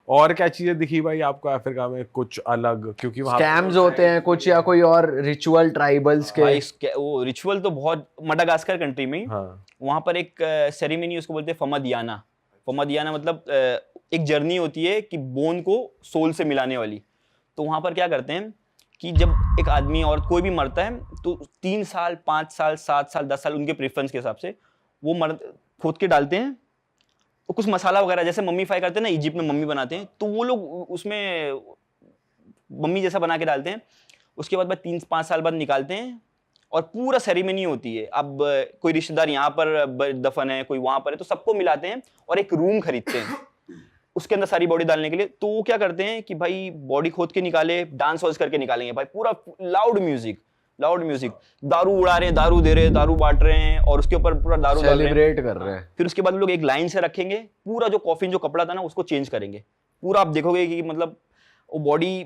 और क्या चीजें दिखी भाई आपको अफ्रीका में कुछ अलग, क्योंकि वहाँ स्कैम्स होते हैं कुछ या कोई और रिचुअल ट्राइबल्स के? भाई वो रिचुअल तो बहुत, मडागास्कर कंट्री में ही हाँ वहां पर एक सेरेमनी उसको बोलते हैं फमदियाना। फमदियाना मतलब एक जर्नी होती है कि बोन को सोल से मिलाने वाली। तो वहां पर क्या करते हैं कि जब एक आदमी और कोई भी मरता है तो 3 साल 5 साल 7 साल 10 साल उनके प्रेफरेंस के हिसाब से वो खोद के डालते हैं। तो कुछ मसाला वगैरह जैसे मम्मी फ्राई करते हैं ना, इजिप्ट में मम्मी बनाते हैं, तो वो लोग उसमें मम्मी जैसा बना के डालते हैं। उसके बाद 3-5 साल बाद निकालते हैं और पूरा सेरेमनी होती है। अब कोई रिश्तेदार यहाँ पर दफन है, कोई वहां पर है, तो सबको मिलाते हैं और एक रूम खरीदते हैं उसके अंदर सारी बॉडी डालने के लिए। तो वो क्या करते हैं कि भाई बॉडी खोद के निकाले, डांस वांस करके निकालेंगे भाई, पूरा लाउड म्यूजिक, दारू उड़ा रहे हैं, दारू दे रहे हैं, दारू बांट रहे हैं और उसके ऊपर पूरा दारू डाल रहे हैं, सेलिब्रेट कर रहे हैं। फिर उसके बाद लोग एक लाइन से रखेंगे, पूरा जो कॉफिन जो कपड़ा था ना उसको चेंज करेंगे पूरा। आप देखोगे कि मतलब वो बॉडी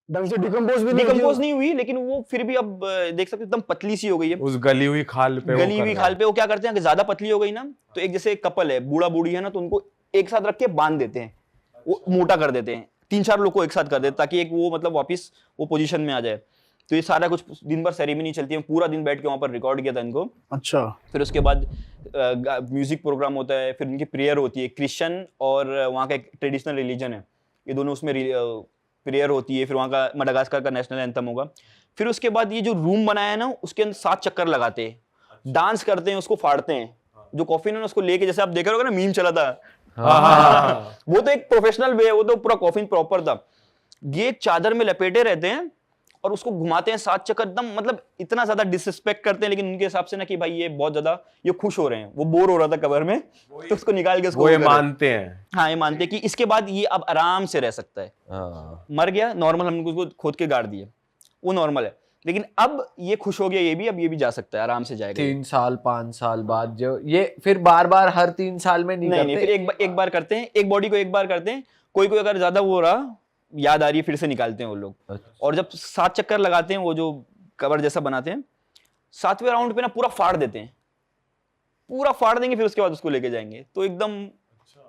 ढंग से डिकम्पोज नहीं हुई, लेकिन वो फिर भी अब देख सकते एकदम पतली सी हो गई है उस गली हुई खाल पे वो क्या करते हैं कि ज्यादा पतली हो गई ना, तो एक जैसे कपल है, बूढ़ा बूढ़ी है ना, तो उनको एक साथ रख के बांध देते हैं, वो मोटा कर देते हैं, 3-4 लोग को एक साथ कर देते हैं ताकि एक वो मतलब वापस वो पोजीशन में आ जाए। तो ये सारा कुछ दिन भर सेरेमनी चलती है, पूरा दिन बैठ के वहां पर रिकॉर्ड किया था इनको। अच्छा। फिर उसके बाद म्यूजिक प्रोग्राम होता है, फिर उनकी प्रेयर होती है। क्रिश्चियन और वहाँ का एक ट्रेडिशनल रिलीजन है, ये दोनों उसमें प्रेयर होती है। फिर वहाँ का मडागास्कर का नेशनल एंथम होगा। फिर उसके बाद ये जो रूम बनाया है ना उसके अंदर 7 चक्कर लगाते हैं, डांस करते हैं, उसको फाड़ते हैं। जो कॉफिन है ना उसको लेके, जैसे आप देख रहे होगे ना मीम चला था, वो तो एक प्रोफेशनल वे है, वो तो पूरा कॉफिन प्रॉपर था। ये एक चादर में लपेटे रहते हैं और उसको घुमाते हैं 7 चक्कर, एकदम मतलब इतना ज्यादा डिसरिस्पेक्ट करते हैं, लेकिन उनके हिसाब से ना कि भाई ये बहुत ज्यादा ये खुश हो रहे हैं, वो बोर हो रहा था कबर में, तो उसको निकाल के उसको ये मानते हैं। हाँ, ये मानते हैं कि इसके बाद ये अब आराम से रह सकता है। मर गया नॉर्मल, हमने उसको खोद के गाड़ दिए, वो नॉर्मल है, लेकिन अब ये खुश हो गया, ये भी अब ये भी जा सकता है, आराम से जाएगा। 3 साल 5 साल बाद जो ये फिर बार बार हर 3 साल में नहीं करते? नहीं, फिर एक बार करते हैं, एक बॉडी को एक बार करते हैं। कोई अगर ज्यादा वो रहा, याद आ रही है, फिर से निकालते हैं वो लोग। और जब 7 चक्कर लगाते हैं, वो जो कवर जैसा बनाते हैं, 7वें राउंड पे ना पूरा फाड़ देते हैं, पूरा फाड़ देंगे, फिर उसके बाद उसको लेके जाएंगे, तो एकदम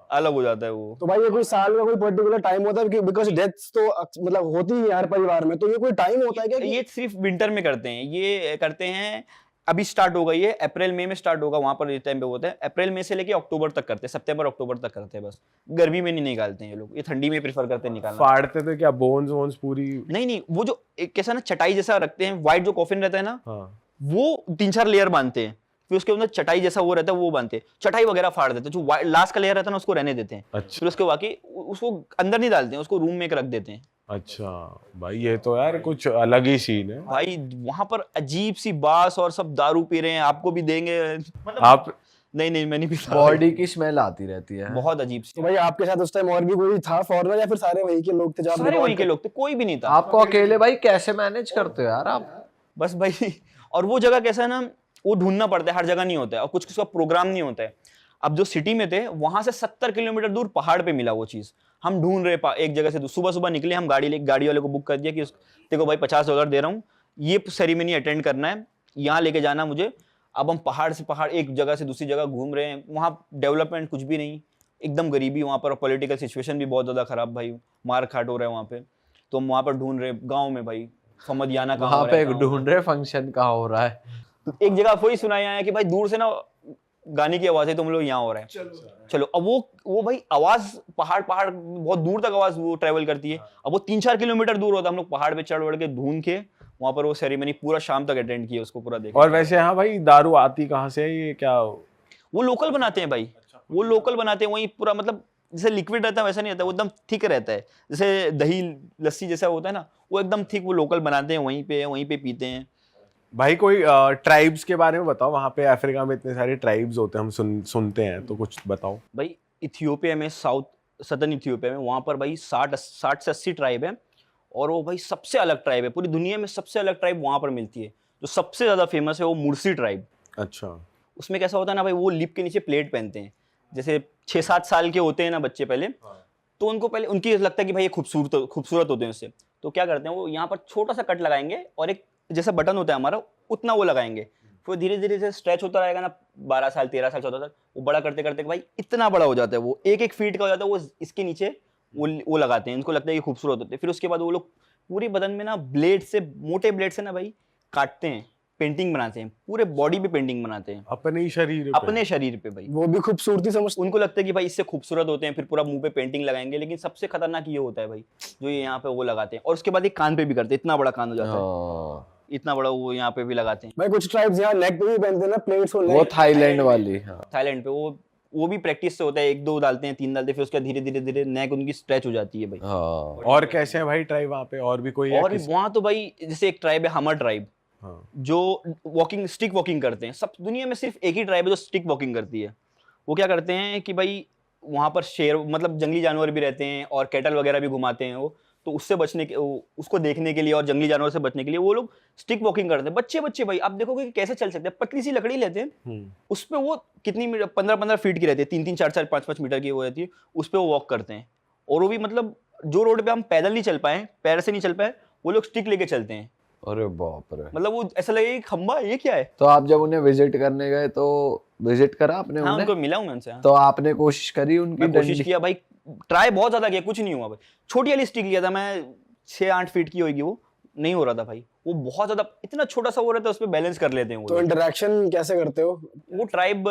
अलग हो जाता है वो। तो भाई ये कोई साल का कोई पर्टिकुलर टाइम होता है? बिकॉज डेथ्स तो मतलब होती ही है हर परिवार में, तो ये कोई टाइम होता है क्या? ये सिर्फ विंटर में करते हैं, ये करते हैं। अभी स्टार्ट हो गई है, अप्रैल मई में स्टार्ट होगा, वहां पर इस टाइम पे होता है। अप्रैल मई से लेके अक्टूबर तक करते हैं, सितंबर अक्टूबर तक करते हैं बस। गर्मी में नहीं निकालते हैं ये लोग, ये ठंडी में प्रेफर करते हैं निकालना। फाड़ते थे क्या बोन्स पूरी? नहीं, वो जो एक कैसा ना चटाई जैसा रखते हैं, व्हाइट जो कॉफिन रहता है ना, वो 3-4 लेयर बांधते हैं, फिर उसके अंदर चटाई जैसा वो रहता है, वो बांधते हैं, चटाई वगैरह फाड़ देते हैं, जो लास्ट का लेयर रहता है ना उसको रहने देते हैं। अच्छा। फिर उसके बाकी उसको अंदर नहीं डालते हैं, उसको रूम में रख देते हैं। अच्छा भाई, ये तो यार कुछ अलग ही सीन है भाई। वहां पर अजीब सी बास और सब दारू पी रहे हैं, आपको भी देंगे मतलब आप? नहीं, मैं नहीं पीता। बॉडी की स्मेल आती रहती है, बहुत अजीब सी। तो भाई आपके साथ उस टाइम और भी कोई था फॉरनर या फिर सारे वही के लोग थे? सारे वहीं के लोग थे, कोई भी नहीं था। आपको अकेले भाई कैसे मैनेज करते हो यार आप? बस भाई, और वो जगह कैसा है ना, वो ढूंढना पड़ता है, हर जगह नहीं होता है, और कुछ का प्रोग्राम नहीं होता है। अब जो सिटी में थे वहां से 70 किलोमीटर दूर पहाड़ पे मिला वो चीज, हम ढूंढ रहे एक जगह से। सुबह निकले हम, गाड़ी वाले को बुक कर दिया कि देखो भाई $50 दे रहा हूँ, ये सेरेमनी अटेंड करना है, यहाँ लेके जाना मुझे। अब हम पहाड़ से पहाड़, एक जगह से दूसरी जगह घूम रहे हैं, वहाँ डेवलपमेंट कुछ भी नहीं, एकदम गरीबी वहाँ पर, पॉलिटिकल सिचुएशन भी बहुत ज़्यादा खराब भाई, मार खाट हो रहा है वहाँ पे। तो हम वहाँ पर ढूंढ रहे गाँव में भाई, फमदियाना कहाँ वहाँ पे ढूंढ रहे फंक्शन कहाँ हो रहा है। तो एक जगह वही सुनाया है कि भाई दूर से ना गाने की आवाज है, तुम लोग यहाँ हो रहे हैं, चलो। अब वो भाई आवाज पहाड़ बहुत दूर तक आवाज वो ट्रेवल करती है। अब वो 3-4 किलोमीटर दूर होता है, हम लोग पहाड़ पे चढ़ के ढूंढ के वहां पर वो सेरेमनी पूरा शाम तक अटेंड किया, उसको पूरा देखा। और वैसे हाँ भाई, दारू आती कहाँ से है ये क्या? वो लोकल बनाते हैं भाई, वो लोकल बनाते हैं वही पूरा, मतलब जैसे लिक्विड रहता है वैसा नहीं रहता, वो एकदम थिक रहता है, जैसे दही लस्सी जैसा होता है ना, वो एकदम थिक, वो लोकल बनाते हैं, वहीं पे पीते हैं। भाई कोई ट्राइब्स के बारे में बताओ, वहाँ पे अफ्रीका में इतने सारे ट्राइब्स होते हैं, हम सुनते हैं, तो कुछ बताओ भाई। इथियोपिया में, सदर्न इथियोपिया में, वहाँ पर भाई 60 से 80 ट्राइब है, और वो भाई सबसे अलग ट्राइब है, पूरी दुनिया में सबसे अलग ट्राइब वहाँ पर मिलती है। जो सबसे ज़्यादा फेमस है वो मुर्सी ट्राइब। अच्छा। उसमें कैसा होता है ना भाई, वो लिप के नीचे प्लेट पहनते हैं, जैसे 6-7 साल के होते हैं ना बच्चे पहले, तो उनको पहले उनकी लगता है कि भाई ये खूबसूरत होते हैं उससे, तो क्या करते हैं वो यहाँ पर छोटा सा कट लगाएंगे, और एक जैसा बटन होता है हमारा उतना वो लगाएंगे, फिर धीरे धीरे से स्ट्रेच होता रहेगा ना, 12 साल 13 साल 14 साल, वो बड़ा करते करते भाई इतना बड़ा हो जाता है, वो 1-1 फीट का हो जाता है, वो इसके नीचे वो लगाते हैं, इनको लगता है कि खूबसूरत होते हैं। फिर उसके बाद वो लोग पूरे बदन में ना ब्लेड से, मोटे ब्लेड से ना भाई काटते हैं, पेंटिंग बनाते हैं, पूरे बॉडी पे पेंटिंग बनाते हैं अपने ही शरीर पे। अपने शरीर पे भाई। वो भी खूबसूरती समझते उनको लगता है कि भाई इससे खूबसूरत होते हैं, फिर पूरा मुंह पे पेंटिंग लगाएंगे। लेकिन सबसे खतरनाक ये होता है भाई, जो ये यहाँ पे वो लगाते हैं, और उसके बाद एक कान पे भी करते हैं, इतना बड़ा कान हो जाता है, हाँ, इतना बड़ा वो यहाँ पे भी लगाते हैं। भाई। कुछ ट्राइब्स यहाँ नेक पे भी पहनते हैं ना प्लेट्स, वो थाईलैंड वाली। हाँ, थाईलैंड पे वो भी प्रैक्टिस से होता है, 1-2 डालते हैं, 3 डालते हैं, फिर उसके धीरे धीरे धीरे नेक उनकी स्ट्रेच हो जाती है भाई। हाँ, और कैसे हैं भाई ट्राइब वहाँ पे, और भी कोई है और किसी? वहाँ तो भाई जैसे एक ट्राइब है हमर ट्राइब, हाँ। जो स्टिक वॉकिंग करते हैं। सब दुनिया में सिर्फ एक ही ट्राइब है जो स्टिक वॉकिंग करती है। वो क्या करते हैं कि भाई वहाँ पर शेर, मतलब जंगली जानवर भी रहते हैं और कैटल वगैरह भी घुमाते हैं वो, तो उससे बचने के, उसको देखने के लिए और जंगली जानवर से बचने के लिए वो लोग स्टिक वॉकिंग करते हैं। बच्चे भाई आप देखोगे कि कैसे चल सकते हैं, पतली सी लकड़ी लेते हैं, उस पे वो कितनी 15-15 फीट की रहती है, 3-3, 4-4, 5-5 मीटर की वो रहती है, उस पे वो वॉक करते हैं। और वो भी मतलब जो रोड पे हम पैदल नहीं चल पाए, पैर से नहीं चल पाए, वो लोग स्टिक लेके चलते हैं। अरे बाप रे। मतलब वो ऐसा लगे कि खंबा ये क्या है। तो आप जब उन्हें विजिट करने गए तो विजिट करा आपने हाँ, उन्हें? उनको मिला हूँ मैं उनसे। हाँ। तो आपने कोशिश करी उनकी? मैं कोशिश किया भाई, ट्राई बहुत ज्यादा किया, कुछ नहीं हुआ भाई। छोटी वाली स्टिक लिया था मैं, 6-8 फीट की होगी, वो नहीं हो रहा था भाई। वो बहुत ज्यादा, इतना छोटा सा वो रहता है, उस पर बैलेंस कर लेते हैं वो तो लोग। इंटरेक्शन कैसे करते हो? वो ट्राइब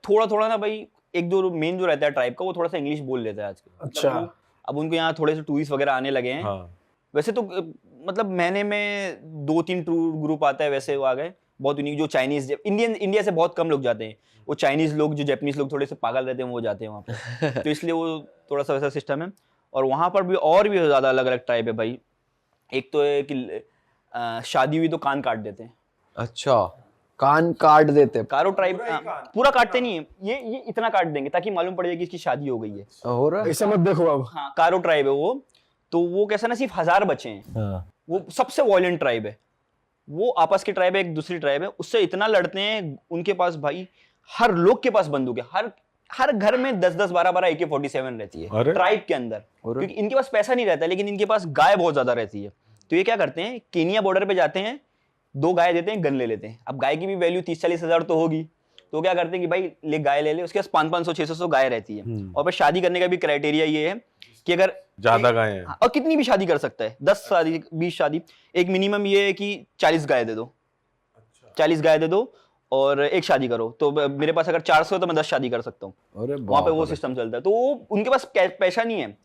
थोड़ा ना भाई, एक दो मेन जो रहता है ट्राइब का, वो थोड़ा सा इंग्लिश बोल लेता है आजकल। अच्छा। मतलब अब उनको यहाँ थोड़े से टूरिस्ट वगैरह आने लगे हैं। हाँ। वैसे तो मतलब महीने में 2-3 टूर ग्रुप आता है, वैसे वो आ गए बहुत यूनिक। जो चाइनीज, इंडिया से बहुत कम लोग जाते हैं, वो चाइनीज लोग, जो जापानीज लोग थोड़े से पागल रहते हैं, वो जाते हैं वहाँ पे। तो इसलिए वो थोड़ा सा वैसा सिस्टम है। और वहाँ पर भी और भी ज़्यादा अलग अलग टाइप है भाई। एक तो है कि शादी हुई तो कान काट देते हैं। अच्छा, कान काट देते? कारो ट्राइब पूरा काटते नहीं है, ये इतना काट देंगे ताकि मालूम पड़ जाए कि इसकी शादी हो गई है। हो रहा है? ऐसे मत देखो अब। हाँ, कारो ट्राइब है वो। तो वो कैसा ना, सिर्फ 1000 बचे हैं। हाँ। वो सबसे वॉयलेंट ट्राइब है। वो आपस की ट्राइब है, एक दूसरी ट्राइब है, उससे इतना लड़ते हैं। उनके पास भाई हर लोग के पास बंदूक है, हर घर में 10-10, 12-12 AK-47 रहती है ट्राइब के अंदर। क्योंकि इनके पास पैसा नहीं रहता, लेकिन इनके पास गाय बहुत ज्यादा रहती है। तो ये क्या करते हैं, केनिया बॉर्डर पे जाते हैं, 2 गाय देते हैं, गन ले लेते हैं। अब गाय की भी वैल्यू 30-40 हजार तो होगी। तो क्या करते हैं कि भाई ले गाय ले ले, उसके पास 500-600 गाय रहती है। और फिर शादी करने का भी क्राइटेरिया ये है कि अगर ज्यादा गाय हैं, और कितनी भी शादी कर सकता है, 10 शादी, 20 शादी, एक मिनिमम ये है कि 40 गाय दे दो। 40 गाय दे दो और एक शादी करो। तो मेरे पास अगर 400 है तो मैं 10 शादी कर सकता हूँ। वहां पे वो सिस्टम चलता है। तो उनके पास पैसा नहीं है,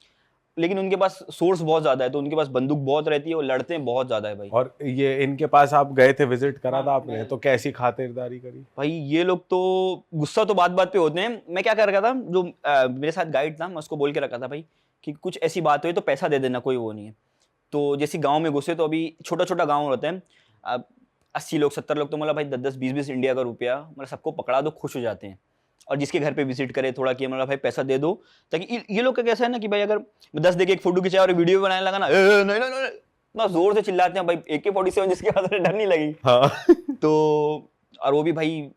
लेकिन उनके पास सोर्स बहुत ज्यादा है, तो उनके पास बंदूक बहुत रहती है, वो लड़ते हैं बहुत ज्यादा है भाई। और ये इनके पास आप गए थे, विजिट करा था आपने, तो कैसी खातिरदारी करी? भाई ये लोग तो गुस्सा तो बात बात पे होते हैं। मैं क्या कर रखा था, जो मेरे साथ गाइड था, मैं उसको बोल के रखा था भाई कि कुछ ऐसी बात हुई तो पैसा दे देना, कोई वो नहीं है। तो जैसे गाँव में घुसे, तो अभी छोटा छोटा गाँव होता है, 80 लोग 70 लोग, तो मतलब भाई 10-10, 20-20 इंडिया का रुपया, मतलब सबको पकड़ा दो, खुश हो जाते हैं। और जिसके घर पे विजिट करे थोड़ा कि मतलब भाई पैसा दे दो, ताकि ये लोग का कैसा है ना कि भाई अगर 10 देके एक फोटो खिंचाया और वीडियो बनाने लगा ना, नहीं ना जोर से चिल्लाते हैं भाई। AK-47 जिसके पास डर नहीं लगी। हाँ। तो और वो भी भाई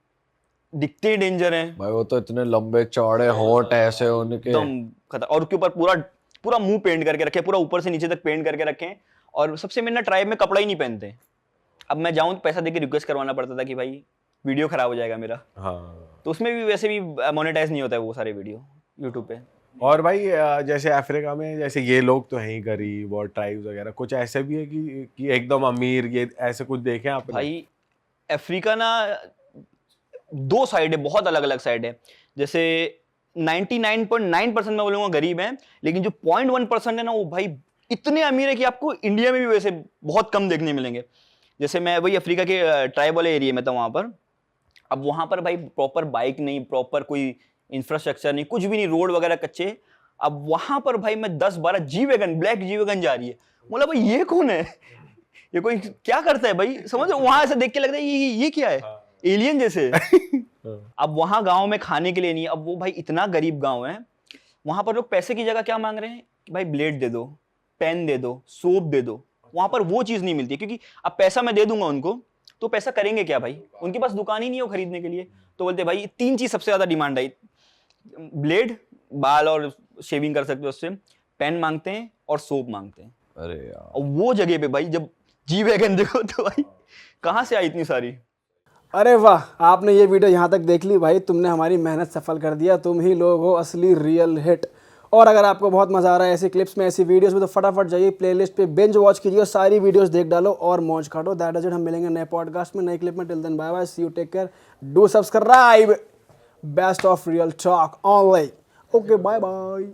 दिखते ही डेंजर हैं भाई, वो तो इतने लंबे चौड़े होंठ ऐसे उनके, एकदम खतरनाक। और उसके ऊपर पूरा मुंह पेंट करके रखे, पूरा ऊपर से नीचे तक पेंट करके रखे। और सबसे मेन ना, ट्राइब में कपड़ा ही नहीं पहनते। अब मैं जाऊं तो पैसा देके रिक्वेस्ट करवाना पड़ता था कि भाई वीडियो खराब हो जाएगा मेरा। हाँ। तो उसमें भी वैसे भी मोनेटाइज नहीं होता है वो सारे वीडियो यूट्यूब पे। और भाई जैसे अफ्रीका में, जैसे ये लोग तो हैं ही गरीब, और ट्राइब्स वगैरह कुछ ऐसे भी है कि एकदम अमीर, ये ऐसे कुछ देखे आपने? भाई अफ्रीका ना 2 साइड है, बहुत अलग अलग साइड है। जैसे 99.9% मैं बोलूँगा गरीब हैं, लेकिन जो 0.1% है ना, वो भाई इतने अमीर है कि आपको इंडिया में भी वैसे बहुत कम देखने मिलेंगे। जैसे मैं वही अफ्रीका के ट्राइब वाले एरिया में था वहाँ पर। अब वहाँ पर भाई प्रॉपर बाइक नहीं, प्रॉपर कोई इंफ्रास्ट्रक्चर नहीं, कुछ भी नहीं, रोड वगैरह कच्चे। अब वहाँ पर भाई मैं 10-12 जी-वैगन, ब्लैक जी-वैगन जा रही है, बोला भाई ये कौन है, ये कोई क्या करता है भाई, समझ रहे हो? वहाँ ऐसे देख के लगता है ये क्या है, एलियन जैसे। अब वहाँ गाँव में खाने के लिए नहीं। अब वो भाई इतना गरीब गाँव है, वहाँ पर लोग पैसे की जगह क्या मांग रहे हैं, भाई ब्लेड दे दो, पेन दे दो, सोप दे दो। वहाँ पर वो चीज़ नहीं मिलती, क्योंकि अब पैसा मैं दे दूंगा उनको, तो पैसा करेंगे क्या भाई, उनके पास दुकान ही नहीं है वो खरीदने के लिए। तो बोलते भाई 3 चीज़ सबसे ज़्यादा डिमांड है, ब्लेड, बाल और शेविंग कर सकते हो उससे, पेन मांगते हैं और सोप मांगते हैं। अरे यार, और वो जगह पे भाई जब जी-वैगन देखो तो भाई कहाँ से आई इतनी सारी। अरे वाह, आपने ये वीडियो यहाँ तक देख ली भाई, तुमने हमारी मेहनत सफल कर दिया। तुम ही लोग हो असली रियल हिट। और अगर आपको बहुत मजा आ रहा है ऐसी क्लिप्स में, ऐसी वीडियोस में, तो फटाफट जाइए प्लेलिस्ट पे बिंज वॉच कीजिए, सारी वीडियोस देख डालो और मौज काटो। That is it. हम मिलेंगे नए पॉडकास्ट में, नई क्लिप में। Till then bye bye, see you, take care, do subscribe. Best of real talk online. Okay, bye bye.